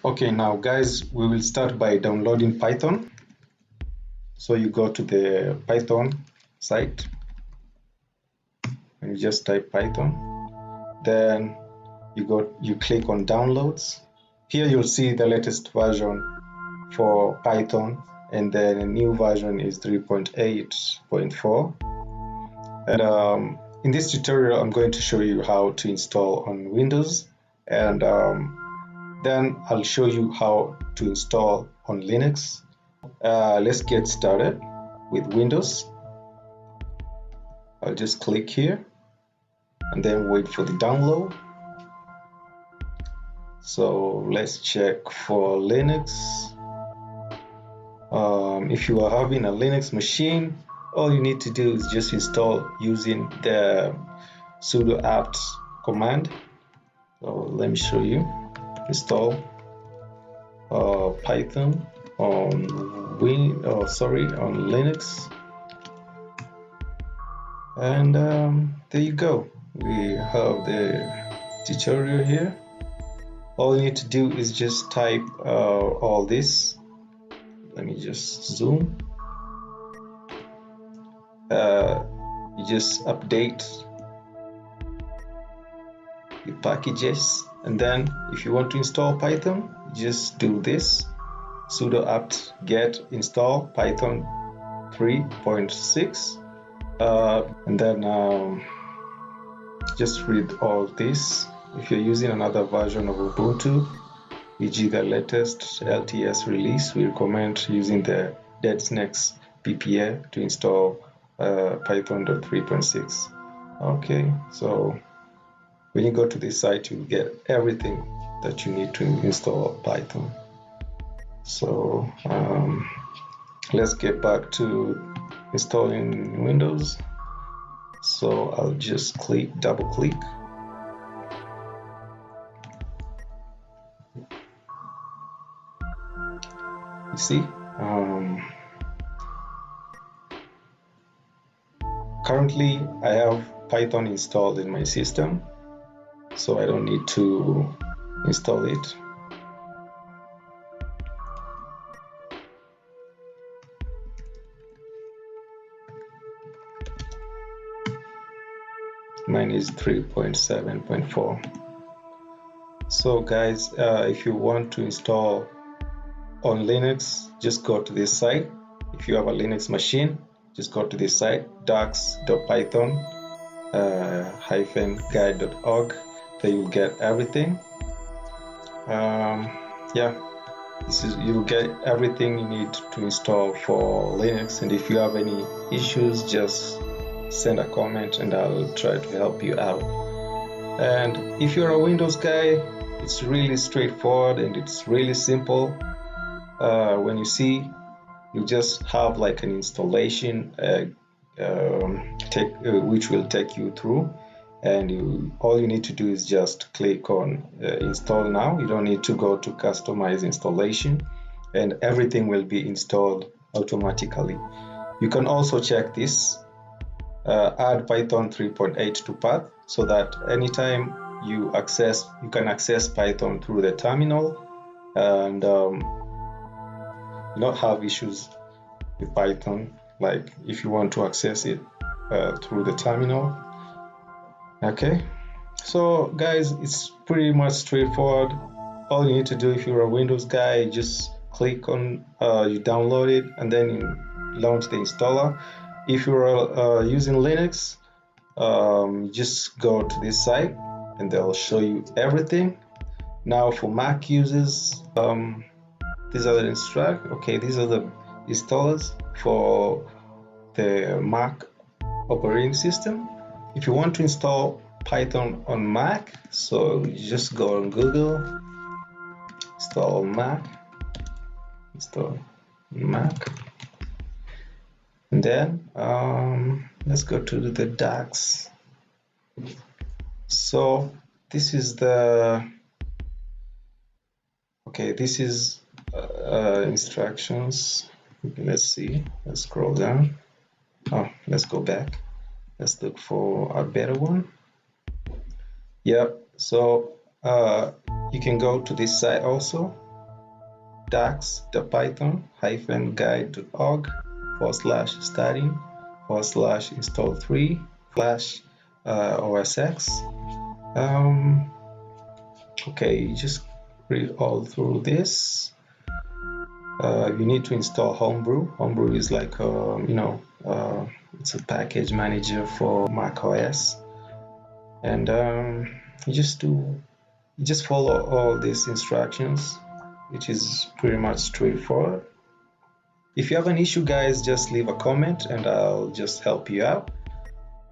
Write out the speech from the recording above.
Okay, now guys, we will start by downloading Python. So you go to the Python site and you just type Python. Then you click on downloads. Here you'll see the latest version for Python, and then a new version is 3.8.4. And in this tutorial, I'm going to show you how to install on Windows, and then I'll show you how to install on Linux. Let's get started with Windows. I'll just click here and then wait for the download. So let's check for Linux. If you are having a Linux machine, all you need to do is just install using the sudo apt command. So let me show you. Install Python on Linux, and there you go. We have the tutorial here. All you need to do is just type all this. Let me just zoom. You just update your packages, and then if you want to install Python, just do this: sudo apt get install Python 3.6, and then just read all this. If you're using another version of Ubuntu, e.g. the latest LTS release, we recommend using the DeadSnakes PPA to install Python 3.6. Okay, so when you go to this site, you get everything that you need to install Python. So let's get back to installing Windows. So I'll just double click. You see, currently I have Python installed in my system, so I don't need to install it. Mine is 3.7.4. So guys, if you want to install on Linux, just go to this site. If you have a Linux machine, just go to this site, docs.python-guide.org. There you'll get everything. Yeah, you'll get everything you need to install for Linux. And if you have any issues, just send a comment and I'll try to help you out. And if you're a Windows guy, it's really straightforward and it's really simple. When you see, you just have like an installation which will take you through, and all you need to do is just click on install now. You don't need to go to customize installation, and everything will be installed automatically. You can also check this, add Python 3.8 to path, so that anytime you can access Python through the terminal and not have issues with Python, like if you want to access it through the terminal. Okay, so guys, it's pretty much straightforward. All you need to do, if you're a Windows guy, just click on you download it and then you launch the installer. If you're using Linux, just go to this site and they'll show you everything. Now for Mac users, these are the these are the installers for the Mac operating system. If you want to install Python on Mac, so you just go on Google, install Mac, and then let's go to the docs. So this is this is instructions. Let's see, let's scroll down. Let's go back. Let's look for a better one. Yep, so you can go to this site also. dax-python-guide.org/starting/install3/OSX. Okay, you just read all through this. You need to install Homebrew. Homebrew is like it's a package manager for Mac OS, and you just follow all these instructions, which is pretty much straightforward. If you have an issue, guys, just leave a comment and I'll just help you out.